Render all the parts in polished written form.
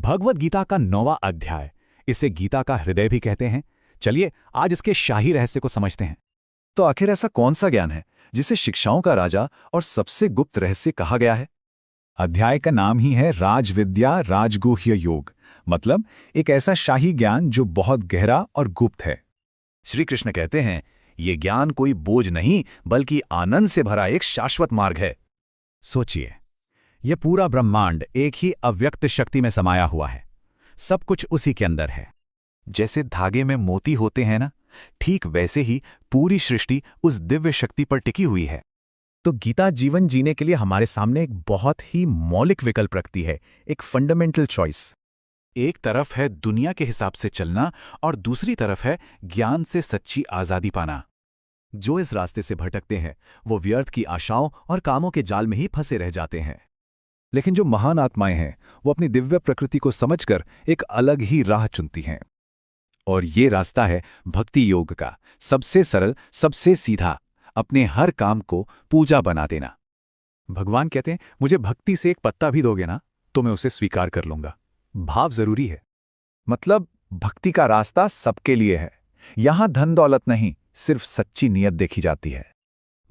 भगवद गीता का 9वां अध्याय, इसे गीता का हृदय भी कहते हैं। चलिए आज इसके शाही रहस्य को समझते हैं। तो आखिर ऐसा कौन सा ज्ञान है जिसे शिक्षाओं का राजा और सबसे गुप्त रहस्य कहा गया है? अध्याय का नाम ही है राजविद्या राजगुह्य योग, मतलब एक ऐसा शाही ज्ञान जो बहुत गहरा और गुप्त है। श्री कृष्ण कहते हैं ये ज्ञान कोई बोझ नहीं बल्कि आनंद से भरा एक शाश्वत मार्ग है। सोचिए, यह पूरा ब्रह्मांड एक ही अव्यक्त शक्ति में समाया हुआ है। सब कुछ उसी के अंदर है। जैसे धागे में मोती होते हैं ना, ठीक वैसे ही पूरी सृष्टि उस दिव्य शक्ति पर टिकी हुई है। तो गीता जीवन जीने के लिए हमारे सामने एक बहुत ही मौलिक विकल्प रखती है, एक फंडामेंटल चॉइस। एक तरफ है दुनिया के हिसाब से चलना और दूसरी तरफ है ज्ञान से सच्ची आजादी पाना। जो इस रास्ते से भटकते हैं वो व्यर्थ की आशाओं और कामों के जाल में ही फंसे रह जाते हैं। लेकिन जो महान आत्माएं हैं वो अपनी दिव्य प्रकृति को समझकर एक अलग ही राह चुनती हैं। और ये रास्ता है भक्ति योग का, सबसे सरल, सबसे सीधा, अपने हर काम को पूजा बना देना। भगवान कहते हैं मुझे भक्ति से एक पत्ता भी दोगे ना तो मैं उसे स्वीकार कर लूंगा। भाव जरूरी है। मतलब भक्ति का रास्ता सबके लिए है। यहां धन दौलत नहीं, सिर्फ सच्ची नीयत देखी जाती है।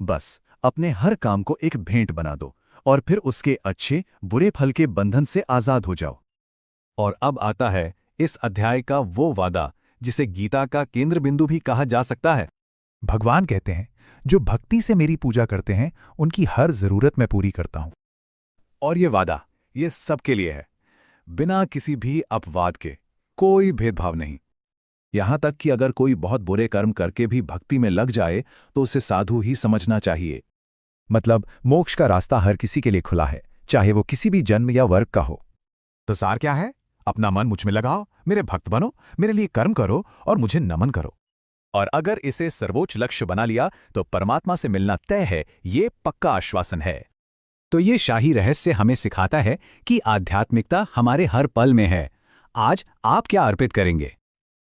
बस अपने हर काम को एक भेंट बना दो और फिर उसके अच्छे बुरे फल के बंधन से आजाद हो जाओ। और अब आता है इस अध्याय का वो वादा जिसे गीता का केंद्र बिंदु भी कहा जा सकता है। भगवान कहते हैं जो भक्ति से मेरी पूजा करते हैं उनकी हर जरूरत मैं पूरी करता हूं। और ये वादा ये सबके लिए है, बिना किसी भी अपवाद के, कोई भेदभाव नहीं। यहां तक कि अगर कोई बहुत बुरे कर्म करके भी भक्ति में लग जाए तो उसे साधु ही समझना चाहिए। मतलब मोक्ष का रास्ता हर किसी के लिए खुला है, चाहे वो किसी भी जन्म या वर्ग का हो। तो सार क्या है? अपना मन मुझ में लगाओ, मेरे भक्त बनो, मेरे लिए कर्म करो और मुझे नमन करो। और अगर इसे सर्वोच्च लक्ष्य बना लिया तो परमात्मा से मिलना तय है, ये पक्का आश्वासन है। तो ये शाही रहस्य हमें सिखाता है कि आध्यात्मिकता हमारे हर पल में है। आज आप क्या अर्पित करेंगे?